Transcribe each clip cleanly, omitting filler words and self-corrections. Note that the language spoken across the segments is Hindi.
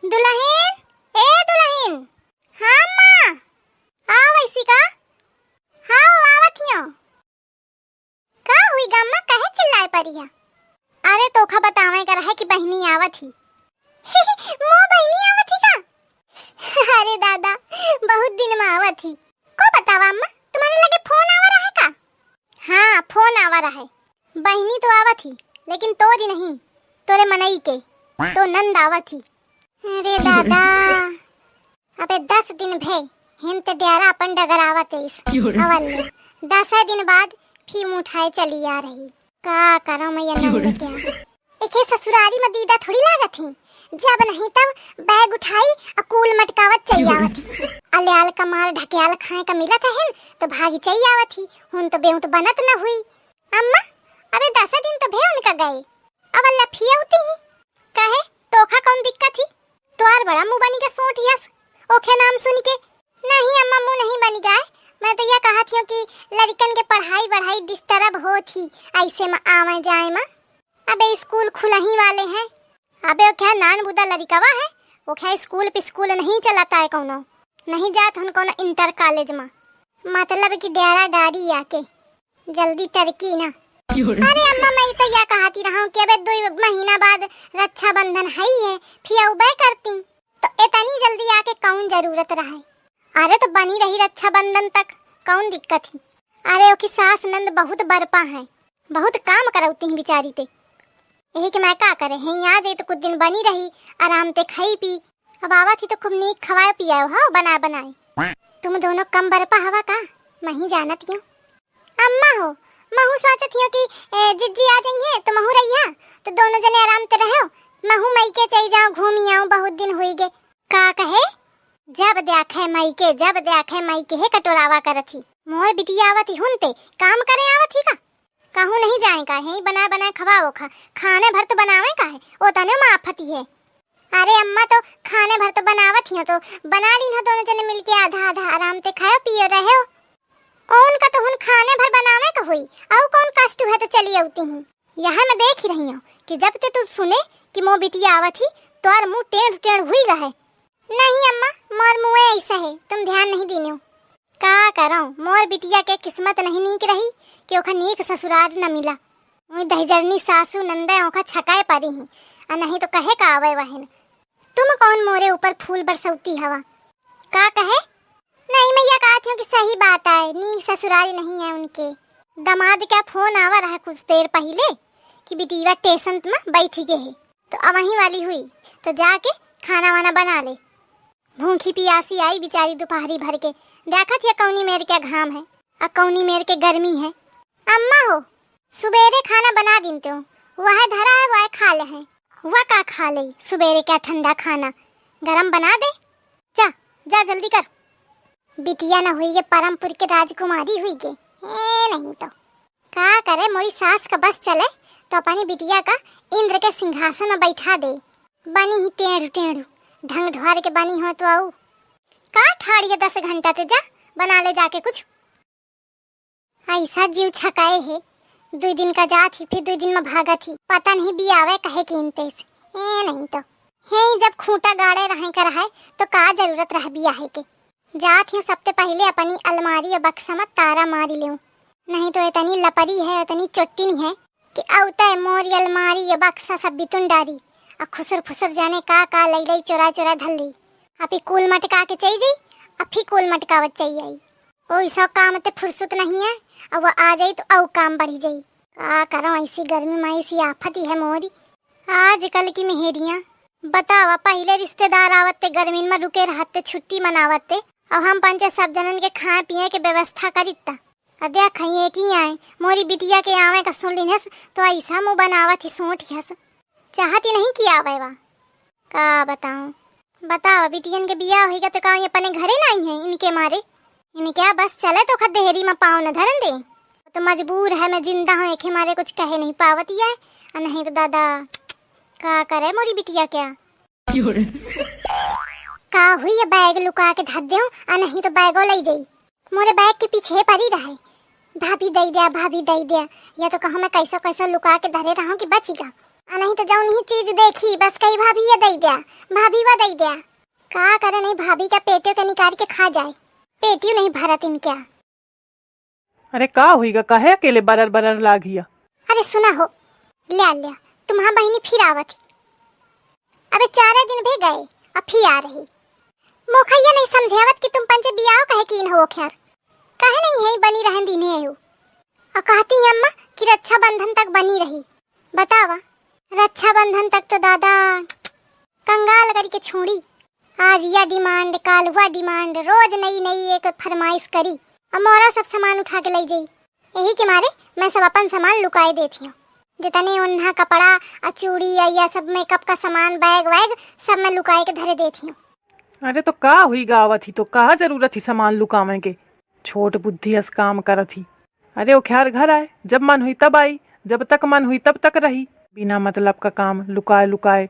दुल्हन, ए दुल्हन। हाँ अम्मा, आओ ऐसी का। हाँ आवत हियो। का हुई गम्मा, कहे चिल्लाए परिया? अरे तोखा बतावे कर है कि बहनी आवत ही। मो बहनी आवत ही का? अरे दादा, बहुत दिन में आवत ही। को बतावा अम्मा, तुम्हारे लगे फोन आवा रहा है का? हाँ फोन आवा रहा है। बहनी तो आवत ही, लेकिन तोरी नहीं, तोरे मनई के तो नंद आवत ही। अरे दादा, अबे 10 दिन भे हिंत डेरा अपन डगर आवत है इस अवल 10 दिन बाद फिर उठाए चली आ रही। का करो मैं ये नंद क्या एके ससुरारी में दीदा थोड़ी लागत थी। जब नहीं तब बैग उठाई अकूल मटकावत चाहिए आवत। अल्याल का माल ढकेल खाए का मिलत है तो भागी चाहिए आवत ही। हुन तो बेहूं तो बनत न हुई। अम्मा अबे 10 दिन तो भे उनका गए, अब लफिया होती ही कहे तोखा कौन दिक्कत थी? तोर बड़ा मुंह बनी के सोट हियस ओखे नाम सुन के। नहीं अम्मा मुंह नहीं बनी गाय, मैं तो यह कहा थी कि लड़कन के पढ़ाई बढ़ाई डिस्टर्ब हो थी ऐसे में आवे जाए में। अबे स्कूल खुलही वाले हैं। अबे क्या नान बुदा लड़कवा है, वो क्या स्कूल पे स्कूल नहीं चलाता है कोनो, नहीं जात हन कोनो इंटर कॉलेज में। मतलब कि डेरा डारी आके जल्दी तरक्की ना। अरे अम्मा मैं तो यह कहती रहा हूँ कि अबे 2 महीना बाद रक्षाबंधन है ही है, फिर उबे करती तो इतनी जल्दी आके कौन जरूरत रहे। अरे तो बनी रही रक्षाबंधन तक, कौन दिक्कत ही। अरे ओकी सास नंद बहुत बरपा है, बहुत काम करौती हैं बेचारी ते। यही कि मैं का करे हैं, यहाँ जाए तो कुछ दिन बनी रही आराम ते खाई पी। अब आवा थी तो खूब नीक खवाए पियाओ हाँ बना बनाए। तुम दोनों कम बरपा हवा का, मैं ही जानत हूँ। अम्मा हो महू सोचत हियो कि जिज्जी आ जाइए तो महू रहिया तो दोनों जने आराम ते रहो। महू मई के चई जाऊं घूमी आऊं, बहुत दिन हुई गे। का कहे जब देखे मई के, जब देखे मई के हे कटोरावा करत ही। मोर बिटिया आवत ही हुनते काम करे आवत ही का। कहूं नहीं जाए का है, बना बना खवाओ खा, खाने भर तो बनावे का है, ओ तने माफती है। अरे अम्मा तो खाने भर तो बनावत ही तो बना ली ना दोनों जने मिलके आधा आधा आराम ते खाओ पियो रहो। कौन का तो हुन खाने भर बनावे का हुई और कौन कष्ट है तो चली आती हूँ। यहाँ मैं देख ही रही हूँ कि जब ते तू सुने कि मो बिटिया आवत ही तो और मुंह टेढ़ टेढ़ हुई गए। नहीं अम्मा मोर मुँह ऐसा है, तुम ध्यान नहीं दीने हो। का करो मोर बिटिया के किस्मत नहीं नीक रही कि ओखा नीक ससुराल न मिला। वही दहजरनी सासू नंदा ओखा छकाए पारी हूँ, और नहीं तो कहे का आवे वहन। तुम कौन मोरे ऊपर फूल बरसौती हवा? का कहे नहीं मैं यह कहती हूँ कि सही बात है, नी ससुराल नहीं है उनके। दामाद का फोन आवा रहा कुछ देर पहले कि बिटिया स्टेशन में बैठी के है तो अब वहीं वाली हुई तो जाके खाना वाना बना ले। भूखी पियासी आई बेचारी दोपहरी भर के, देखा थी कौनी मेर के घाम है और कौनी मेर के गर्मी है। अम्मा हो सुबेरे खाना बना दीनते हो, वह धरा है वह खा ले हैं। वह का खा ले सुबेरे क्या ठंडा खाना गरम बना दे। जा जा जल्दी कर। बिटिया न हुई के परमपुर के राजकुमारी हुई के नहीं तो का करे मोरी सास का बस चले तो अपनी बिटिया का इंद्र के सिंहासन में बैठा दे। बनी ही टेढ़ टेढ़ ढंग ढवार के बनी हो तो आऊ का ठाड़िए 10 घंटा ते जा बना ले जाके कुछ। ऐसा जीव छकाए है, 2 दिन का जा थी फिर 2 दिन में भागा थी, पता नहीं भी आवे कहे कि इंते नहीं तो है जब खूंटा गाड़े रहे कर है तो का जरूरत रह बिया है के। जात ही सबसे पहले अपनी अलमारी या बक्सा में तारा मार ले, नहीं तो इतनी लपरी है इतनी चोट्टी है कि औता मोरी अलमारी या बक्सा सब बितुन डारी और खुसर फुसर जाने का लई लई चोरा चोरा धल ली। अभी कूल मटका के चाहिए अभी कूल मटकावत चाहिए। वो सब काम ते फुर्सत नहीं है और वो आ जाई तो औ काम बढ़ी जाई। का करो ऐसी गर्मी में ऐसी आफत है मोरी आजकल की मेहरियाँ। बतावा पहले रिश्तेदार आवते गर्मी में रुके रहते छुट्टी मनावते और हम 5 सब जनन के खाए पिए के व्यवस्था करिता। अद्या खाइए की आए मोरी बिटिया के आवे का सुन लीनस तो ऐसा मुँह बनावत ही सोट हस चाहती नहीं कि आवे वा। का बताओ बिटियन के बिया होगा तो का अपने घरे नहीं है इनके मारे, इन्हें क्या बस चले तो खदेहरी में पाँव न धरन दे तो मजबूर है मैं जिंदा हूँ एक मारे कुछ कहे नहीं पावती है और नहीं तो दादा का करे मोरी बिटिया क्या का हुई बैग लुका के धर दे और नहीं तो बैगो ले जाई मोरे बैग के पीछे पड़ी रहे। भाभी दे दिया या तो कहा मैं कैसा कैसा लुका के धरे रहा कि बचेगा। नहीं तो जौन ही चीज देखी बस कही भाभी ये दई दिया, भाभी वो दई दिया। का करे नहीं भाभी का पेटियों के निकाल के खा जाए, पेटियों नहीं भरत इनके। अरे का हुईगा, काहे अकेले बरर बरर लागिया? अरे सुना हो, लिया तुम्हारा बहनी फिर आवत ही। अबे 4 दिन भी गए अब फिर आ रही। मोखैया नहीं समझावत कि तुम पंचे बियाह कहे कीन हो खैर, कहे नहीं है बनी रहन दीने आयो। और कहती है अम्मा कि रक्षा बंधन तक बनी रही। बतावा, रक्षा बंधन तक तो दादा कंगाल करके छोड़ी। आज यह डिमांड काल हुआ डिमांड, रोज नई नई एक फरमाइश करी और मोरा सब सामान उठा के ले जाई। यही के मारे मैं सब अपन सामान लुकाए देती हूँ, जितने उन्हा कपड़ा और चूड़ी या सब मेकअप का सामान बैग वैग सब मैं लुकाए के धरे देती हूँ। अरे तो का हुईगा, आवत ही तो का जरूरत ही सामान लुकावे के, छोट बुद्धि हस काम करत ही। अरे वो खैर घर आए, जब मन हुई तब आई, जब तक मन हुई तब तक रही, बिना मतलब का काम लुकाए लुकाए।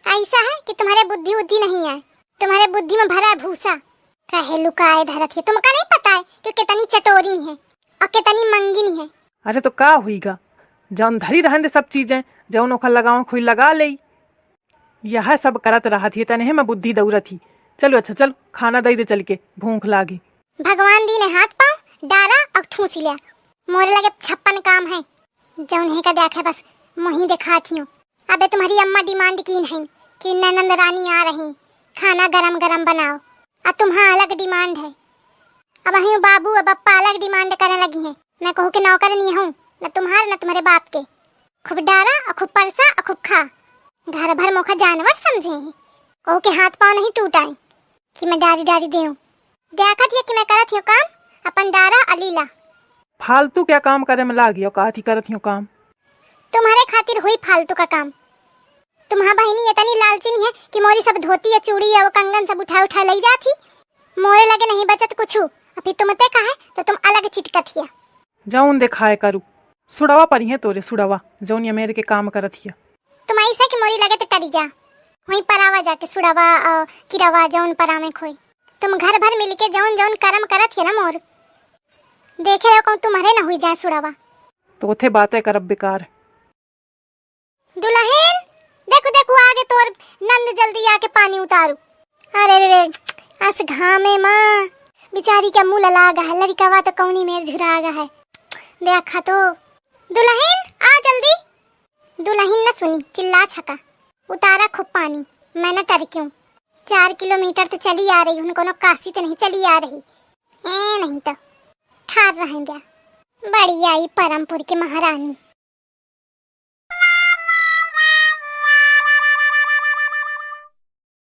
ऐसा है कि तुम्हारे बुद्धि उद्धि नहीं है, तुम्हारे बुद्धि में भरा है भूसा। कहे लुकाए धरत है, तुमका नहीं पता है कि कितनी चटोरी है और कितनी मंगिन है। अरे तो का हुईगा, जौन धरी रहन दे सब चीजें, जौन ओखर लगाओ खुई लगा ले। यह सब करत रहा थी, तने मैं बुद्धि दौड़त थी। चलो अच्छा चलो खाना दई दे चल के, भूख लागी। भगवान दी ने हाथ पाँव डारा और ठूस लिया। मोरे लगे 56 काम है, जौन है का देखे बस मोही दिखाती हूँ। अबे तुम्हारी अम्मा डिमांड की है कि ननंद रानी आ रही, खाना गरम गरम बनाओ, और तुम्हारा अलग डिमांड है। अब अही बाबू और बप्पा अलग डिमांड करने लगी हैं। मैं कहूँ कि नौकर नहीं हूँ, न तुम्हारे न तुम्हारे बाप के। खूब डारा और खूब परसा और खूब खा, घर भर मोखा जानवर समझे हैं। कहूँ कि हाथ पाँव नहीं टूटाए कि मैं डारी डारी दे देखत है कि मैं करत हूँ काम अपन डारा अलीला। फालतू क्या काम करे में लागी, और का थी करत हूँ काम? तुम्हारे खातिर हुई फालतू का काम। तुम्हारा बहनी इतनी लालची है कि मोरी सब धोती या चूड़ी या वो कंगन सब उठा उठा ले जाती, मोरे लगे नहीं बचत कुछ। अभी तुमते कहे तो तुम अलग चिटकत हिया। जौन दिखाए करू, सुड़वा परी है तोरे सुड़वा, जौन ये मेरे के काम करत हिया। तुम ऐसा कि मोरी लगे तो टरी जा, वहीं परावा जाके सुड़वा किरवा जौन परामे खोई। तुम घर भर मिलके जौन जौन कर्म करत है ना मोर, देखे रहो कहूँ तुम्हारे न हुई जाए सुड़वा। तो उथे बातें करब बेकार। दुल्हन देखो देखो आगे तोर नंद जल्दी आके पानी उतारू। अरे रे अस घामे माँ बिचारी का मुँह ललागा है, लड़कावा तो कौनी मेर झुरागा है। देखा तो दुल्हन आ जल्दी। दुल्हन न सुनी, चिल्ला छका, उतारा खूब पानी। मैं न टर क्यों, 4 किलोमीटर तो चली आ रही हूँ, कोनो काशी तो नहीं चली आ रही। नहीं तो ठार रहेंगे। बड़ी आई परमपुर की महारानी।